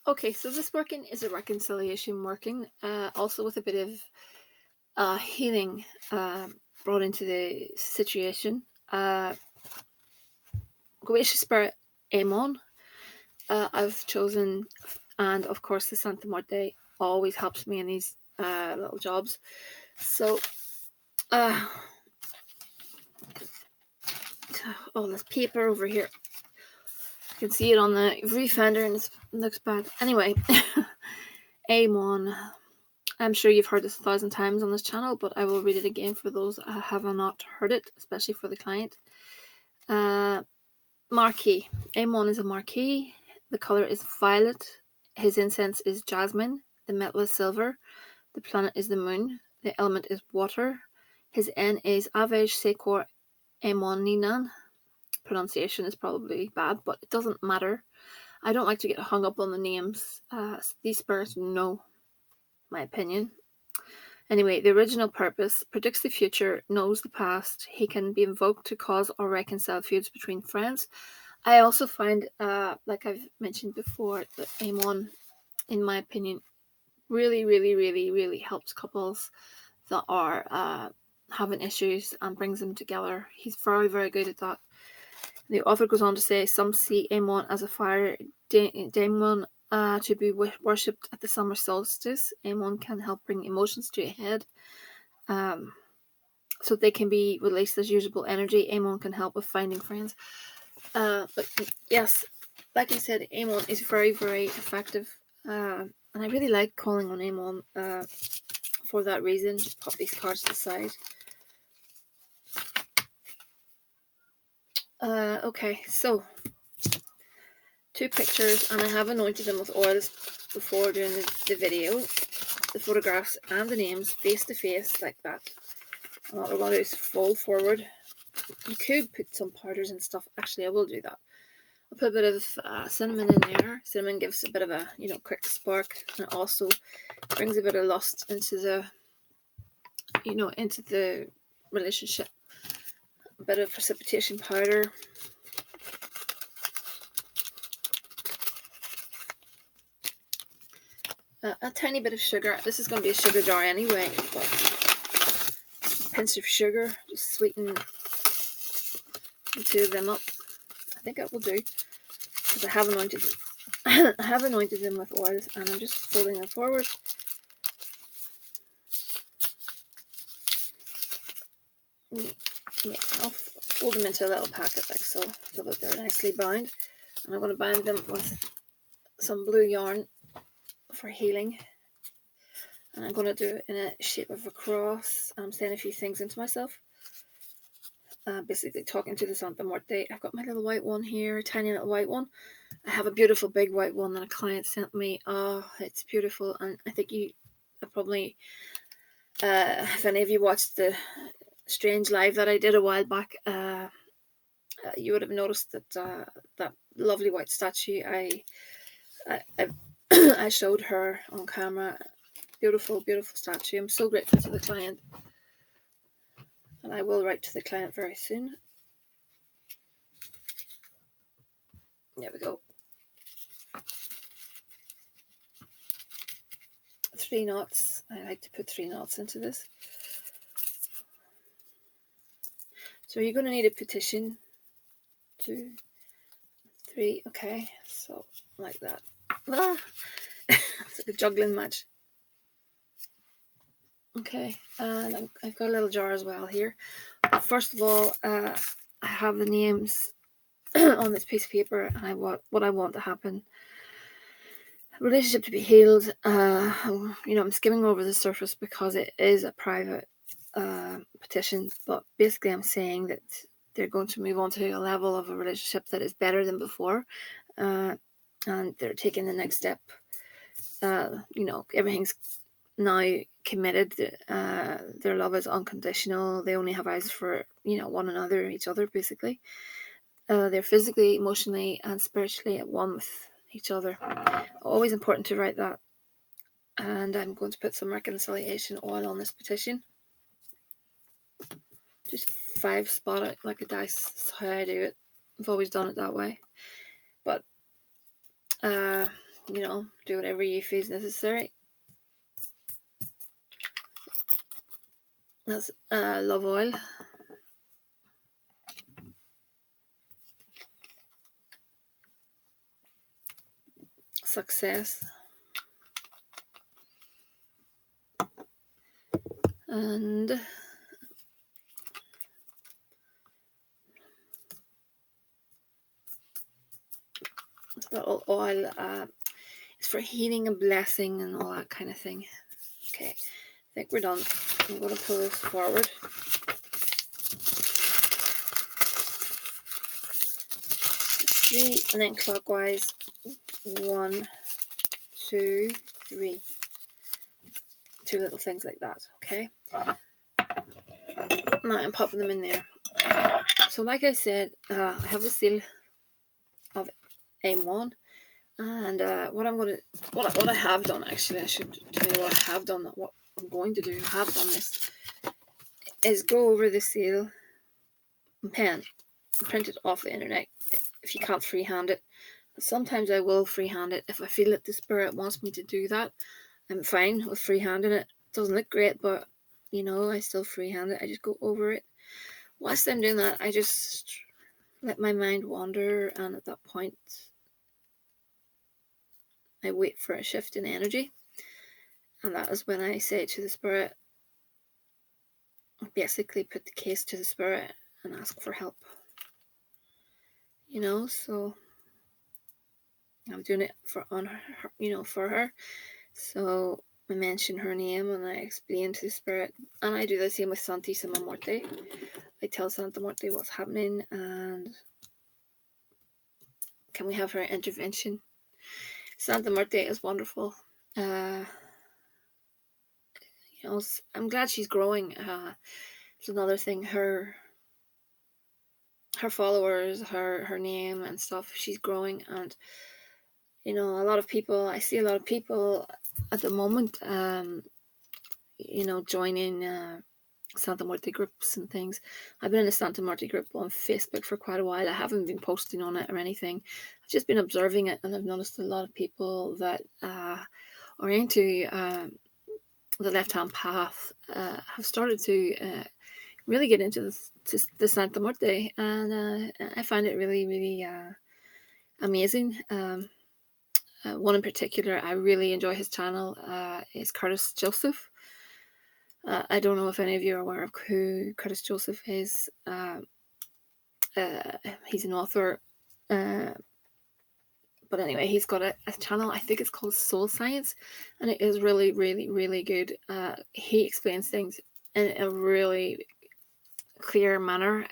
Okay, so this working is a reconciliation working, also with a bit of healing brought into the situation. Gracious Spirit Amon, I've chosen, and of course the Santa Muerte always helps me in these little jobs. So, this paper over here. You can see it on the viewfinder and it looks bad. Anyway, Amon. I'm sure you've heard this 1,000 times on this channel, but I will read it again for those who have not heard it, especially for the client. Marquee. Amon is a marquee. The color is violet. His incense is jasmine. The metal is silver. The planet is the moon. The element is water. His N is Avej Sekor Amoninan. Pronunciation is probably bad, but it doesn't matter. I don't like to get hung up on the names. These spirits know my opinion. Anyway, the original purpose predicts the future, knows the past. He can be invoked to cause or reconcile feuds between friends. I also find, like I've mentioned before, that Amon, in my opinion, really, really, really, really helps couples that are having issues and brings them together. He's very, very good at that. The author goes on to say some see Amon as a fire daemon to be worshipped at the summer solstice. Amon can help bring emotions to a head so they can be released as usable energy. Amon can help with finding friends. But yes, like I said, Amon is very, very effective. And I really like calling on Amon for that reason. Just pop these cards to the side. Okay, so 2 pictures, and I have anointed them with oils before doing the video. The photographs and the names face to face like that. And what we're going to do is fold forward. You could put some powders and stuff. Actually, I will do that. I'll put a bit of cinnamon in there. Cinnamon gives a bit of a quick spark, and it also brings a bit of lust into the into the relationship. A bit of precipitation powder. A tiny bit of sugar. This is going to be a sugar jar anyway, but a pinch of sugar, just sweeten the 2 of them up. I think it will do, because I have anointed them with oils, and I'm just folding them forward. Yeah, I'll fold them into a little packet like so that they're nicely bound. And I'm going to bind them with some blue yarn for healing. And I'm going to do it in a shape of a cross. I'm saying a few things into myself. Basically talking to the Santa Muerte. I've got my little white one here, a tiny little white one. I have a beautiful big white one that a client sent me. Oh, it's beautiful. And I think you probably, if any of you watched the strange live that I did a while back, you would have noticed that that lovely white statue I I showed her on camera. Beautiful, beautiful statue. I'm so grateful to the client, and I will write to the client very soon. There we go. 3 knots. I like to put 3 knots into this. So you're going to need a petition. 2, 3. Okay, so like that. It's like a juggling match. Okay, and I've got a little jar as well here. But first of all, I have the names on this piece of paper, and what I want to happen. Relationship to be healed. I'm skimming over the surface because it is a private petition, but basically I'm saying that they're going to move on to a level of a relationship that is better than before, and they're taking the next step. Everything's now committed. Their love is unconditional. They only have eyes for one another, each other, basically. They're physically, emotionally, and spiritually at one with each other. Always important to write that. And I'm going to put some reconciliation oil on this petition. Just 5 spot it like a dice. That's how I do it. I've always done it that way. But do whatever you feel is necessary. That's love oil. Success. And that oil is for healing and blessing and all that kind of thing. Okay, I think we're done. I'm going to pull this forward. Three, and then clockwise. 1, 2, 3. 2 little things like that. Okay. Now I'm popping them in there. So, like I said, I have the seal of Amon, and what I have done, actually, I should tell you what I have done. What I'm going to do, I have done this, is go over the seal pen, print it off the internet if you can't freehand it. Sometimes I will freehand it if I feel that the spirit wants me to do that. I'm fine with freehanding it. It doesn't look great, but I still freehand it. I just go over it. Whilst I'm doing that, I just let my mind wander, and at that point I wait for a shift in energy, and that is when I say to the spirit, basically put the case to the spirit and ask for help. So I'm doing it for her. So I mention her name and I explain to the spirit, and I do the same with Santissima Muerte. I tell Santa Muerte what's happening and can we have her intervention. Santa Muerte is wonderful. I'm glad she's growing. It's another thing. Her followers, her name and stuff. She's growing, and I see a lot of people at the moment, joining Santa Muerte groups and things. I've been in a Santa Muerte group on Facebook for quite a while. I haven't been posting on it or anything. I've just been observing it, and I've noticed a lot of people that are into the left-hand path have started to really get into the Santa Muerte, and I find it really, really amazing. One in particular, I really enjoy his channel, is Curtis Joseph. I don't know if any of you are aware of who Curtis Joseph is. He's an author, but anyway, he's got a channel, I think it's called Soul Science, and it is really, really, really good. He explains things in a really clear manner.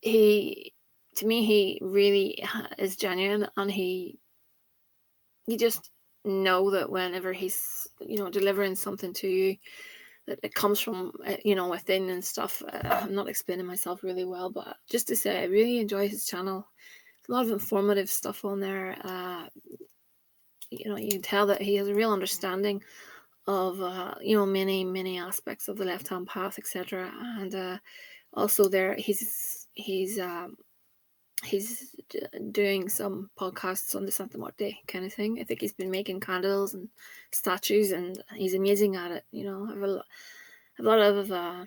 To me, he really is genuine, and you just know that whenever he's delivering something to you, that it comes from within and stuff. I'm not explaining myself really well, but just to say, I really enjoy his channel. There's a lot of informative stuff on there. You can tell that he has a real understanding of many aspects of the left-hand path, etc. And also there he's doing some podcasts on the Santa Muerte kind of thing. I think he's been making candles and statues, and he's amazing at it. I have a lot of I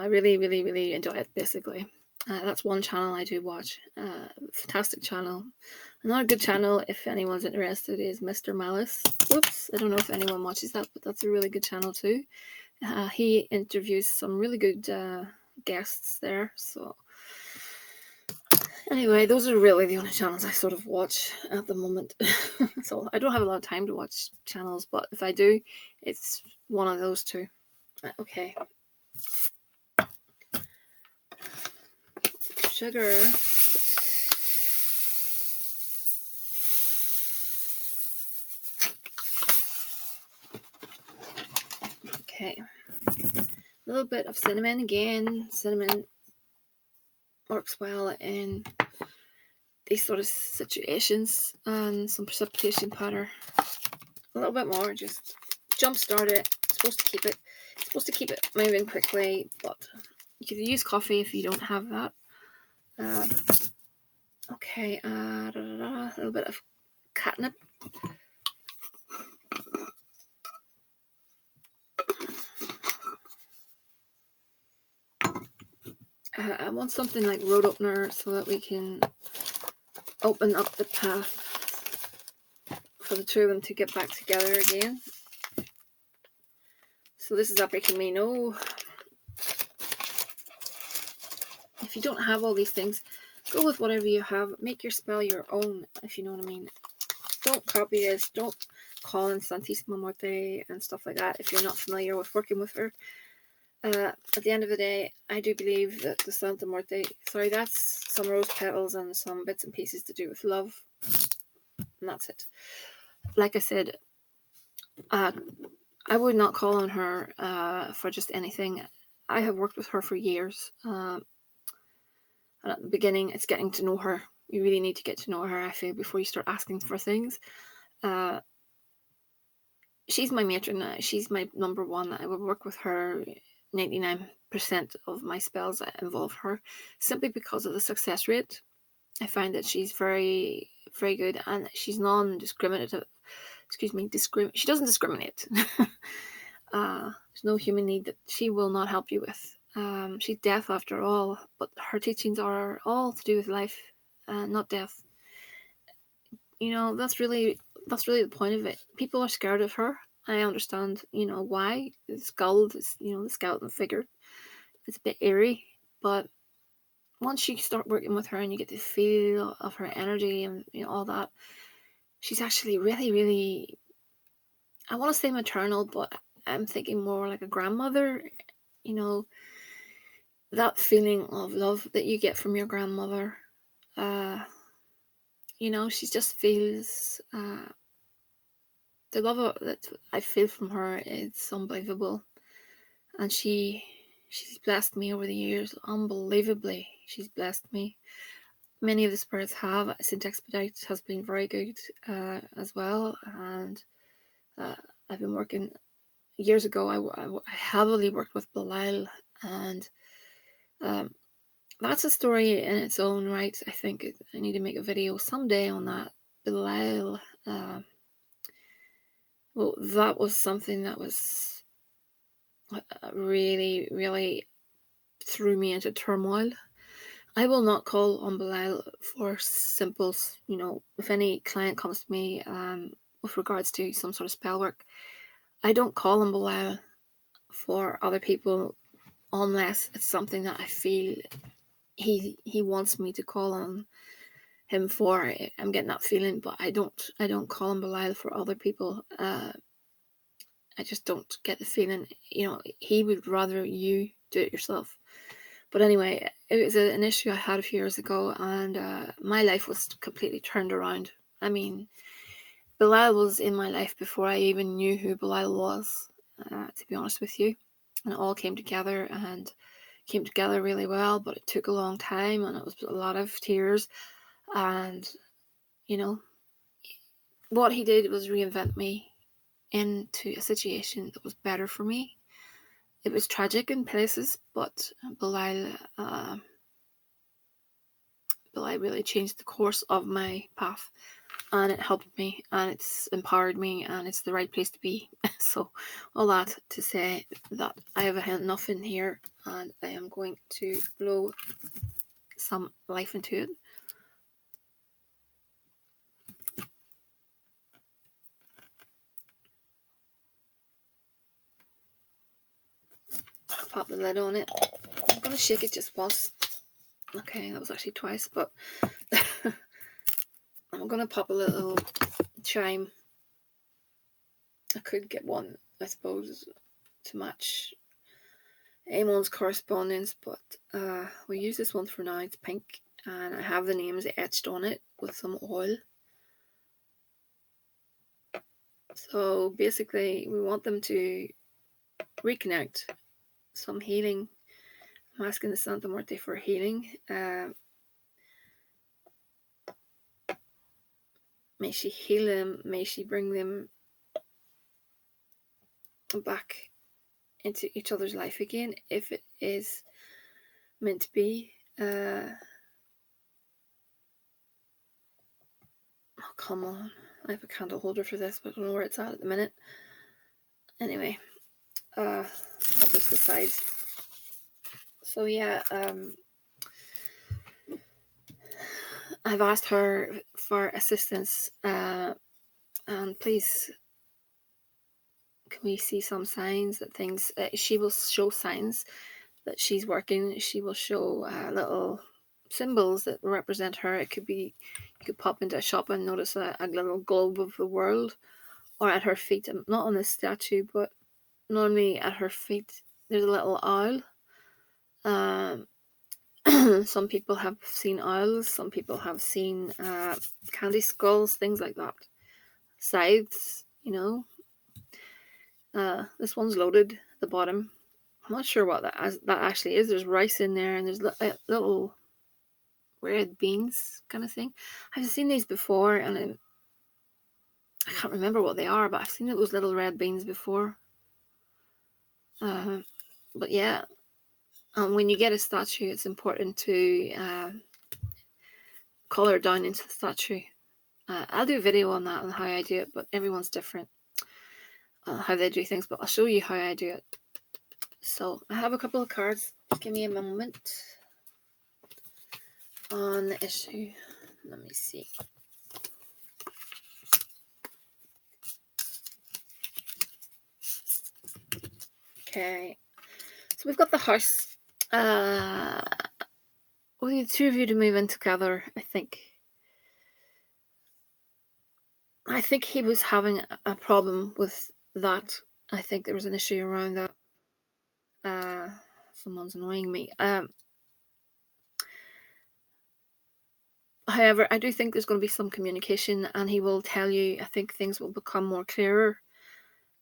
really, really, really enjoy it. Basically, that's one channel I do watch. Fantastic channel. Another good channel, if anyone's interested, is Mr. Malice. Whoops, I don't know if anyone watches that, but that's a really good channel too. He interviews some really good guests there. So anyway, those are really the only channels I sort of watch at the moment. So I don't have a lot of time to watch channels, but if I do, it's one of those two. Okay. Sugar. Okay. A little bit of cinnamon again. Cinnamon works well in these sort of situations, and some precipitation powder. A little bit more, just jumpstart it. Supposed to keep it moving quickly, but you could use coffee if you don't have that. Okay. Okay, a little bit of catnip. I want something like road opener so that we can open up the path for the two of them to get back together again. So this is making me know, if you don't have all these things, go with whatever you have. Make your spell your own, if you know what I mean. Don't copy this. Don't call in Santísima Muerte and stuff like that if you're not familiar with working with her. At the end of the day, I do believe that the Santa Muerte, that's some rose petals and some bits and pieces to do with love. And that's it. Like I said, I would not call on her for just anything. I have worked with her for years. And at the beginning, it's getting to know her. You really need to get to know her, I feel, before you start asking for things. She's my matron. She's my number one. I would work with her 99% of my spells that involve her, simply because of the success rate. I find that she's very, very good, and she's non-discriminative. She doesn't discriminate. There's no human need that she will not help you with. She's deaf after all, but her teachings are all to do with life, not death. That's really the point of it. People are scared of her. I understand, why. The skull is, the skeleton figure. It's a bit eerie, but once you start working with her and you get the feel of her energy and all that, she's actually really, really, I want to say maternal, but I'm thinking more like a grandmother. That feeling of love that you get from your grandmother. She just feels the love that I feel from her is unbelievable, and she's blessed me over the years unbelievably. She's blessed me. Many of the spirits have. St. Expedite has been very good as well, and I've been working years ago. I heavily worked with Belial, and that's a story in its own right. I think I need to make a video someday on that. Belial. Well, that was something that was really, really threw me into turmoil. I will not call on Belial for simples. If any client comes to me with regards to some sort of spell work, I don't call on Belial for other people unless it's something that I feel he wants me to call on him for. I'm getting that feeling, but I don't call on Belial for other people. I just don't get the feeling, he would rather you do it yourself. But anyway, it was an issue I had a few years ago, and my life was completely turned around. I mean, Belial was in my life before I even knew who Belial was, to be honest with you. And it all came together really well, but it took a long time, and it was a lot of tears. And, what he did was reinvent me into a situation that was better for me. It was tragic in places, but Belial really changed the course of my path, and it helped me, and it's empowered me, and it's the right place to be. So all that to say that I have enough in here, and I am going to blow some life into it. Pop the lid on it. I'm going to shake it just once. Okay, that was actually twice, but I'm going to pop a little chime. I could get one, I suppose, to match Amon's correspondence, but we'll use this one for now. It's pink, and I have the names etched on it with some oil. So basically, we want them to reconnect, some healing. I'm asking the Santa Muerte for healing. May she heal them, may she bring them back into each other's life again, if it is meant to be. come on. I have a candle holder for this, but I don't know where it's at the minute. Anyway, put this aside. So yeah, I've asked her for assistance, and please, can we see some signs that things, she will show signs that she's working. She will show little symbols that represent her. It could be, you could pop into a shop and notice a little globe of the world, or at her feet, not on the statue, but normally at her feet, there's a little owl. Some people have seen owls, some people have seen candy skulls, things like that. Scythes, this one's loaded at the bottom. I'm not sure what that actually is. There's rice in there, and there's little red beans kind of thing. I've seen these before, and I can't remember what they are, but I've seen those little red beans before. But yeah, when you get a statue, it's important to color down into the statue. I'll do a video on that, on how I do it, but everyone's different how they do things, but I'll show you how I do it. So I have a couple of cards. Give me a moment on the issue. Let me see. Okay, so we've got the house. Well, the two of you to move in together, I think. I think he was having a problem with that. I think there was an issue around that. Someone's annoying me. However, I do think there's going to be some communication, and he will tell you. I think things will become more clearer.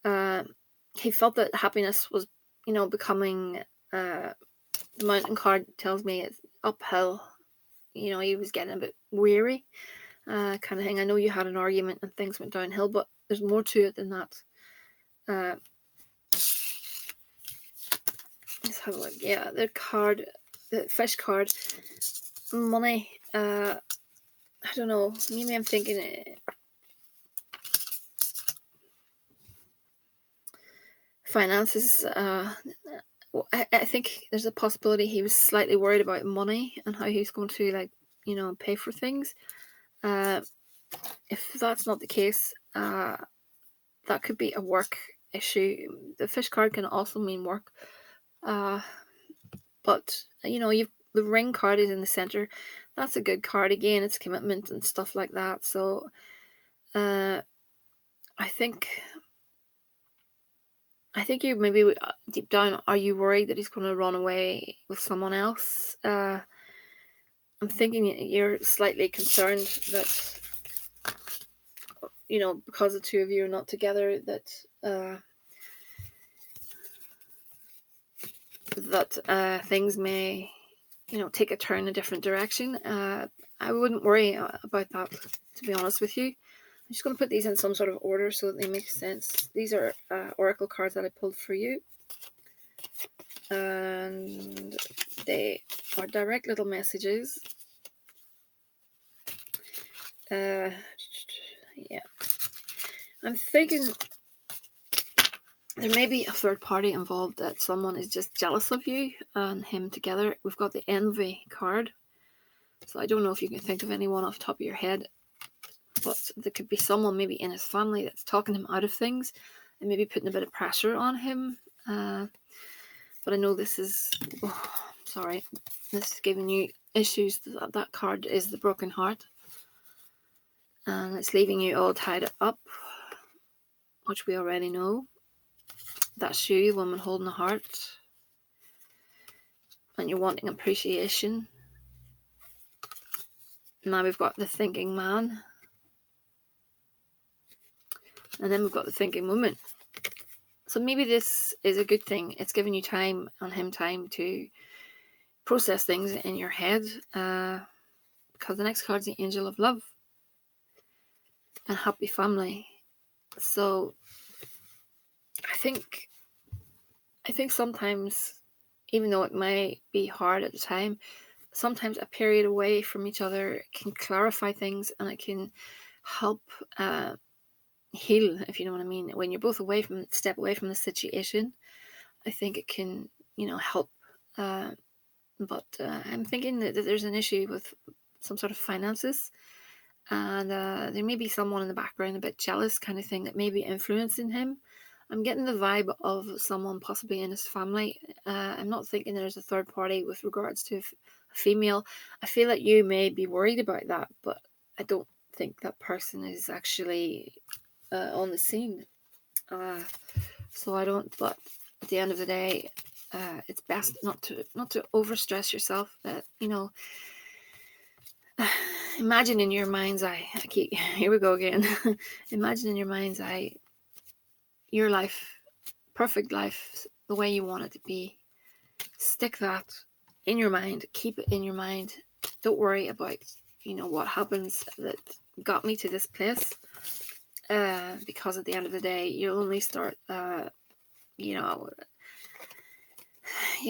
He felt that happiness was, becoming. The mountain card tells me it's uphill. He was getting a bit weary, kind of thing. I know you had an argument and things went downhill, but there's more to it than that. Let's have a look. Yeah, the fish card, money. I don't know. Maybe I'm thinking. Finances. I think there's a possibility he was slightly worried about money and how he's going to pay for things. If that's not the case, that could be a work issue. The fish card can also mean work. But the ring card is in the center. That's a good card. Again, it's commitment and stuff like that. So I think you maybe deep down, are you worried that he's going to run away with someone else? I'm thinking you're slightly concerned that, because the two of you are not together, that things may, take a turn a different direction. I wouldn't worry about that, to be honest with you. I'm just going to put these in some sort of order so that they make sense. These are oracle cards that I pulled for you. And they are direct little messages. Yeah. I'm thinking there may be a third party involved, that someone is just jealous of you and him together. We've got the envy card. So I don't know if you can think of anyone off the top of your head, but there could be someone maybe in his family that's talking him out of things and maybe putting a bit of pressure on him. But I know this is, this is giving you issues. That card is the broken heart. And it's leaving you all tied up, which we already know. That's you, the woman holding the heart. And you're wanting appreciation. Now we've got the thinking man. And then we've got the thinking woman. So maybe this is a good thing. It's giving you time and him time to process things in your head. Because the next card is the angel of love. And happy family. So I think sometimes, even though it may be hard at the time, sometimes a period away from each other can clarify things, and it can help heal, if you know what I mean. When you're both step away from the situation, I think it can, help. But I'm thinking that there's an issue with some sort of finances, and there may be someone in the background, a bit jealous kind of thing, that may be influencing him. I'm getting the vibe of someone possibly in his family. I'm not thinking there's a third party with regards to a female. I feel like you may be worried about that, but I don't think that person is actually on the scene. So I don't. But at the end of the day, it's best not to overstress yourself. Imagine in your mind's eye. Here we go again. Imagine in your mind's eye your life, perfect life, the way you want it to be. Stick that in your mind. Keep it in your mind. Don't worry about what happens that got me to this place. Because at the end of the day, you'll only start. You're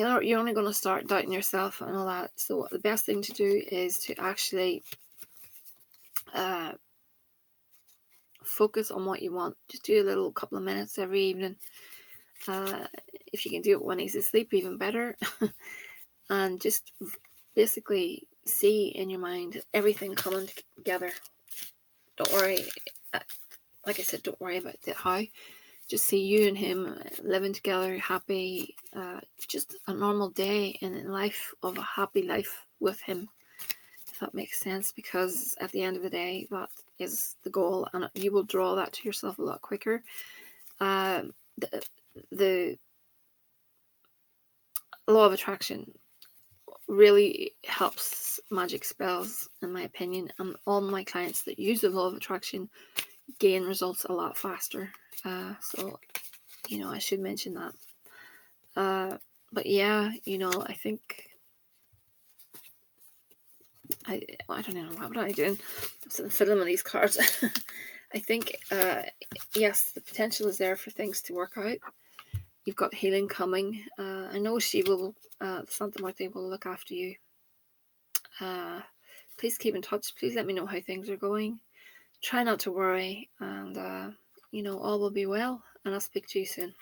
only going to start doubting yourself and all that. So the best thing to do is to actually focus on what you want. Just do a little couple of minutes every evening. If you can do it when he's asleep, even better. And just basically see in your mind everything coming together. Don't worry. Like I said, don't worry about the how. Just see you and him living together, happy. Just a normal day in the life of a happy life with him. If that makes sense, because at the end of the day, that is the goal, and you will draw that to yourself a lot quicker. The law of attraction really helps magic spells, in my opinion, and all my clients that use the law of attraction gain results a lot faster. So I should mention that. But yeah, I think I don't know, what am I doing? I'm fiddling with these cards. I think yes, the potential is there for things to work out. You've got healing coming. I know she will, Santa Muerte will look after you. Please keep in touch. Please let me know how things are going. Try not to worry, and all will be well, and I'll speak to you soon.